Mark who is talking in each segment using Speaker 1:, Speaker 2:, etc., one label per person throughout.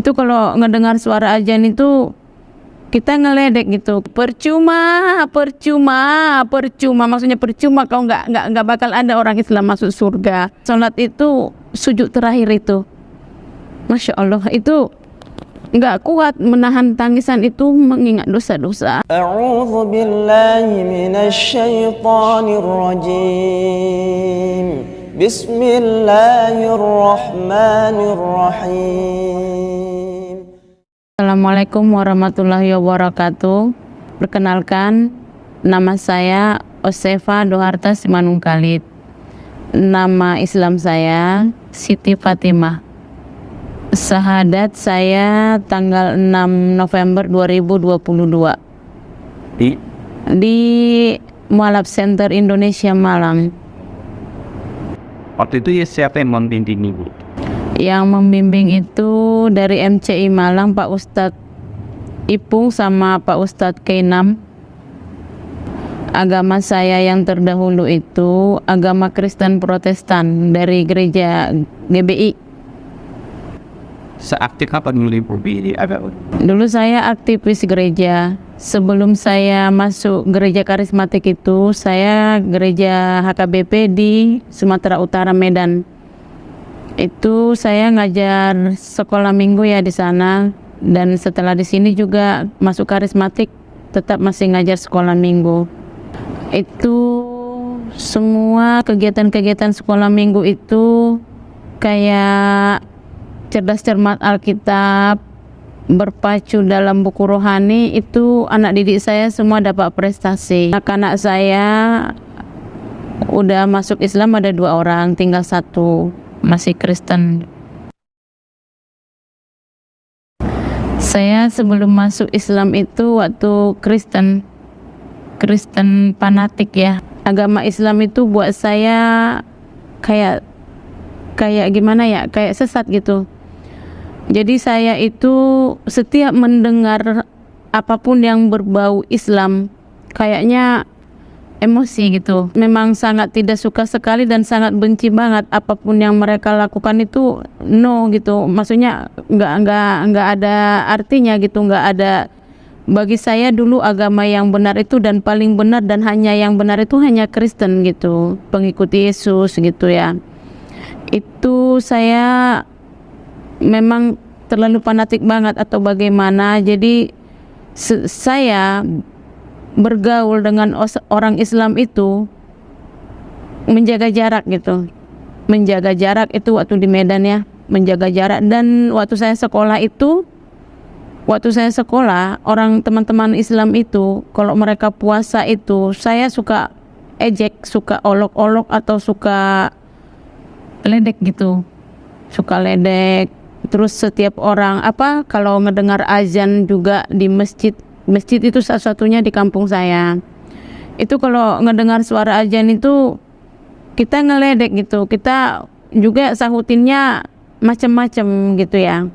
Speaker 1: Itu kalau ngedengar suara azan itu kita ngeledek gitu. Percuma, maksudnya percuma kau nggak bakal ada orang Islam masuk surga. Salat itu sujud terakhir itu, Masya Allah, itu nggak kuat menahan tangisan itu mengingat dosa-dosa.
Speaker 2: A'udzu billahi minasy syaithanir rajim. Bismillahirrahmanirrahim.
Speaker 1: Assalamualaikum warahmatullahi wabarakatuh. Perkenalkan, nama saya Osefa Doharta Simanungkalit. Nama Islam saya Siti Fatimah. Syahadat saya tanggal 6 November 2022 di Mualaf Center Indonesia Malang.
Speaker 3: Waktu itu ya siapa yang membimbing Ibu?
Speaker 1: Yang membimbing itu dari MCI Malang, Pak Ustadz Ipung sama Pak Ustadz Keinam. Agama saya yang terdahulu itu agama Kristen Protestan dari gereja GBI.
Speaker 3: Seaktif apa dulu Ibu?
Speaker 1: Dulu saya aktivis gereja. Sebelum saya masuk gereja karismatik itu, saya gereja HKBP di Sumatera Utara, Medan. Itu saya ngajar sekolah minggu ya di sana, dan setelah di sini juga masuk karismatik, tetap masih ngajar sekolah minggu. Itu semua kegiatan-kegiatan sekolah minggu itu kayak cerdas cermat Alkitab, berpacu dalam buku rohani. Itu anak didik saya semua dapat prestasi. Anak-anak saya udah masuk Islam ada 2 orang, tinggal 1 masih Kristen. Saya sebelum masuk Islam itu waktu Kristen fanatik ya. Agama Islam itu buat saya kayak gimana ya, kayak sesat gitu. Jadi saya itu setiap mendengar apapun yang berbau Islam kayaknya emosi gitu. Memang sangat tidak suka sekali dan sangat benci banget apapun yang mereka lakukan itu no gitu. Maksudnya nggak ada artinya gitu, nggak ada. Bagi saya dulu agama yang benar itu dan paling benar dan hanya yang benar itu hanya Kristen gitu, pengikut Yesus gitu ya. Itu saya memang terlalu fanatik banget atau bagaimana. Jadi saya bergaul dengan orang Islam itu menjaga jarak gitu. Menjaga jarak itu waktu di Medan ya, menjaga jarak. Dan waktu saya sekolah orang teman-teman Islam itu kalau mereka puasa itu saya suka ejek, suka olok-olok atau suka ledek gitu. Suka ledek. Terus setiap orang kalau ngedengar azan juga di masjid itu satu-satunya di kampung saya. Itu kalau ngedengar suara azan itu kita ngeledek gitu. Kita juga sahutinnya macam-macam gitu ya.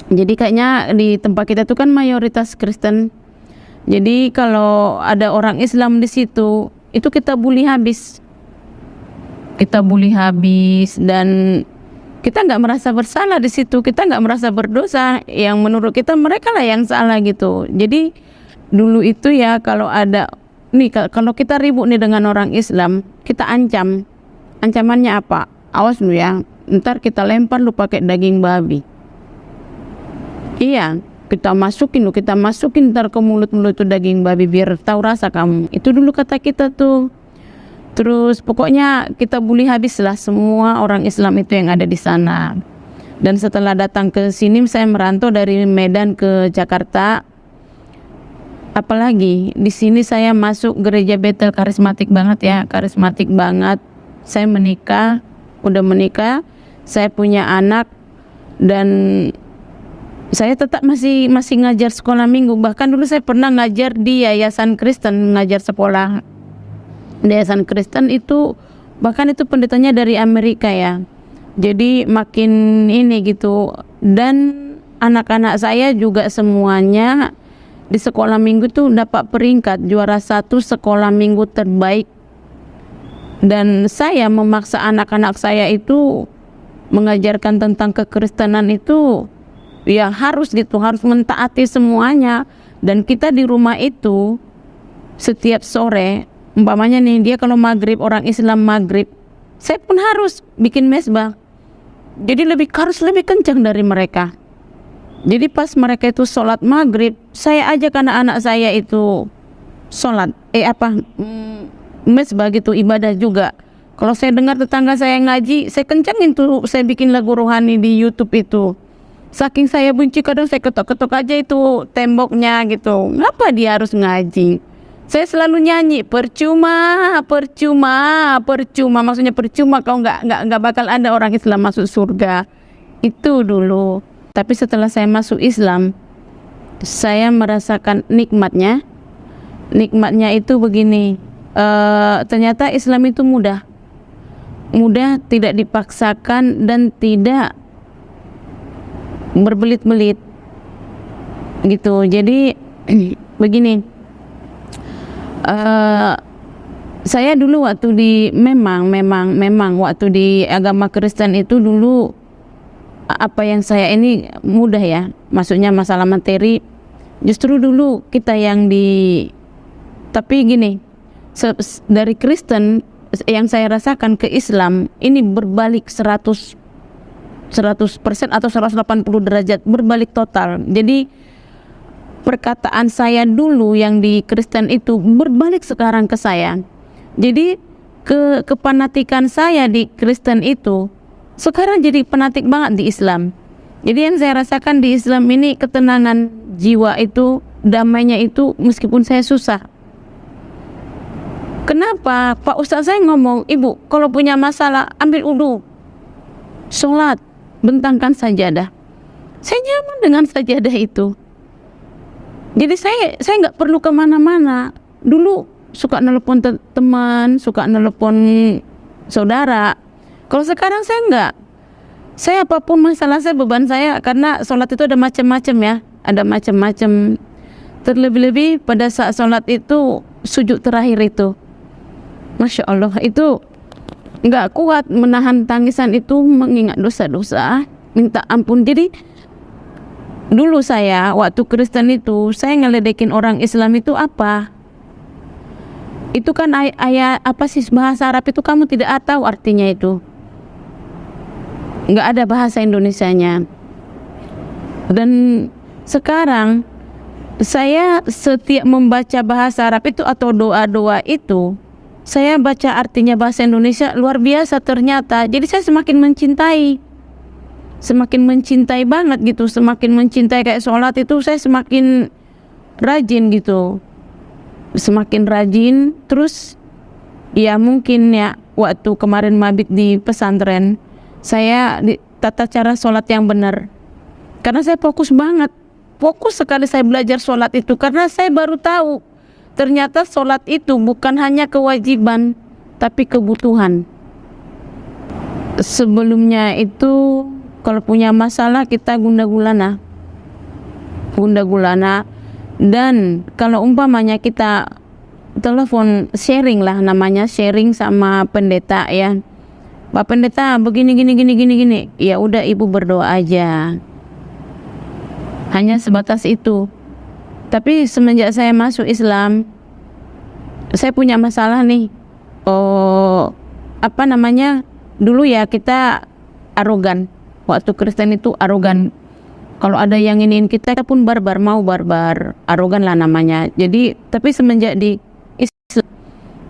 Speaker 1: Jadi kayaknya di tempat kita itu kan mayoritas Kristen. Jadi kalau ada orang Islam di situ, itu kita bully habis. Dan kita nggak merasa bersalah di situ, kita nggak merasa berdosa. Yang menurut kita mereka lah yang salah gitu. Jadi dulu itu ya kalau kita ribut nih dengan orang Islam, kita ancam. Ancamannya apa? Awas lu ya, ntar kita lempar lu pakai daging babi. Iya, kita masukin ntar ke mulut itu daging babi biar tahu rasa kamu. Itu dulu kata kita tuh. Terus pokoknya kita bully habis lah semua orang Islam itu yang ada di sana. Dan setelah datang ke sini, saya merantau dari Medan ke Jakarta. Apalagi di sini saya masuk gereja Bethel karismatik banget ya, karismatik banget. Saya udah menikah, saya punya anak, dan saya tetap masih ngajar sekolah minggu. Bahkan dulu saya pernah ngajar di yayasan Kristen, ngajar sekolah yayasan Kristen itu, bahkan itu pendetanya dari Amerika ya. Jadi makin ini gitu. Dan anak-anak saya juga semuanya di sekolah minggu tuh dapat peringkat juara 1 sekolah minggu terbaik. Dan saya memaksa anak-anak saya itu mengajarkan tentang kekristenan itu ya harus gitu, harus mentaati semuanya. Dan kita di rumah itu setiap sore, umpamanya nih dia kalau maghrib, orang Islam maghrib, saya pun harus bikin mesbah. Jadi harus lebih kencang dari mereka. Jadi pas mereka itu sholat maghrib, saya ajak anak-anak saya itu sholat, mesbah gitu, ibadah juga. Kalau saya dengar tetangga saya ngaji, saya kencangin tuh, saya bikin lagu rohani di YouTube itu. Saking saya benci, kadang saya ketok-ketok aja itu temboknya gitu. Ngapa dia harus ngaji? Saya selalu nyanyi, percuma, maksudnya percuma kalau nggak bakal ada orang Islam masuk surga. Itu dulu. Tapi setelah saya masuk Islam, saya merasakan nikmatnya. Nikmatnya itu begini, ternyata Islam itu mudah, tidak dipaksakan dan tidak berbelit-belit gitu. Jadi begini, saya dulu waktu di memang waktu di agama Kristen itu dulu, apa yang saya ini mudah ya, maksudnya masalah materi. Justru dulu kita yang tapi gini, dari Kristen yang saya rasakan ke Islam ini berbalik 100% atau 180 derajat, berbalik total. Jadi perkataan saya dulu yang di Kristen itu berbalik sekarang ke saya. Jadi kepanatikan saya di Kristen itu sekarang jadi fanatik banget di Islam. Jadi yang saya rasakan di Islam ini ketenangan jiwa itu, damainya itu meskipun saya susah. Kenapa? Pak Ustaz saya ngomong, ibu kalau punya masalah ambil wudu, sholat, bentangkan sajadah. Saya nyaman dengan sajadah itu. Jadi saya nggak perlu kemana-mana. Dulu suka nelpon teman, suka nelpon saudara. Kalau sekarang saya enggak. Saya apapun masalah saya, beban saya, karena sholat itu ada macam-macam ya, ada macam-macam. Terlebih-lebih pada saat sholat itu, sujud terakhir itu, Masya Allah, itu enggak kuat menahan tangisan itu, mengingat dosa-dosa, minta ampun. Jadi dulu saya waktu Kristen itu, saya ngeledekin orang Islam itu apa? Itu kan ayat apa sih, bahasa Arab itu kamu tidak tahu artinya itu. Nggak ada bahasa Indonesianya. Dan sekarang saya setiap membaca bahasa Arab itu atau doa-doa itu, saya baca artinya bahasa Indonesia, luar biasa ternyata. Jadi saya semakin mencintai banget gitu, semakin mencintai. Kayak sholat itu saya semakin rajin gitu, semakin rajin. Terus ya mungkin ya waktu kemarin mabit di pesantren, saya tata cara sholat yang benar, karena saya fokus sekali saya belajar sholat itu, karena saya baru tahu ternyata sholat itu bukan hanya kewajiban tapi kebutuhan. Sebelumnya itu kalau punya masalah kita gunda gulana, dan kalau umpamanya kita telepon sharing lah, namanya sharing sama pendeta ya, Pak Pendeta begini gini, ya udah ibu berdoa aja, hanya sebatas itu. Tapi semenjak saya masuk Islam, saya punya masalah nih. Dulu ya kita arogan, waktu Kristen itu arogan. Kalau ada yang ingin kita pun barbar, arogan lah namanya. Jadi tapi semenjak di Islam,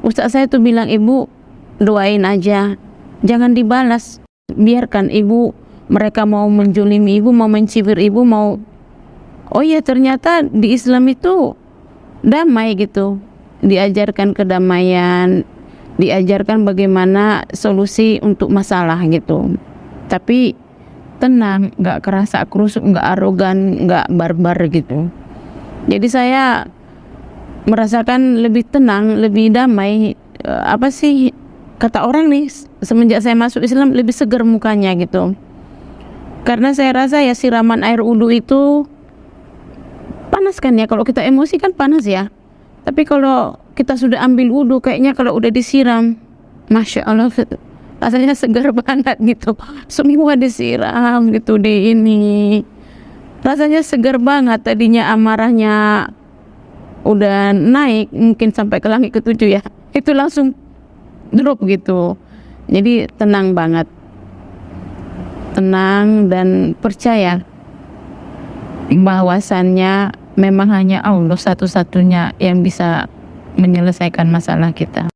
Speaker 1: Ustaz saya tuh bilang, ibu doain aja, jangan dibalas, biarkan ibu, mereka mau menjolimi ibu, mau mencibir ibu, mau. Oh ya, ternyata di Islam itu damai gitu, diajarkan kedamaian, diajarkan bagaimana solusi untuk masalah gitu. Tapi tenang, nggak kerasa kerusuk, nggak arogan, nggak barbar gitu. Jadi saya merasakan lebih tenang, lebih damai. Apa sih kata orang nih, semenjak saya masuk Islam lebih segar mukanya gitu. Karena saya rasa ya siraman air wudu itu panas kan ya, kalau kita emosi kan panas ya. Tapi kalau kita sudah ambil wudu, kayaknya kalau udah disiram, Masya Allah, rasanya segar banget gitu. Semua disiram gitu di ini. rasanya segar banget. Tadinya amarahnya udah naik mungkin sampai ke langit ketujuh ya, itu langsung drop gitu. Jadi tenang banget, tenang dan percaya bahwasannya memang hanya Allah satu-satunya yang bisa menyelesaikan masalah kita.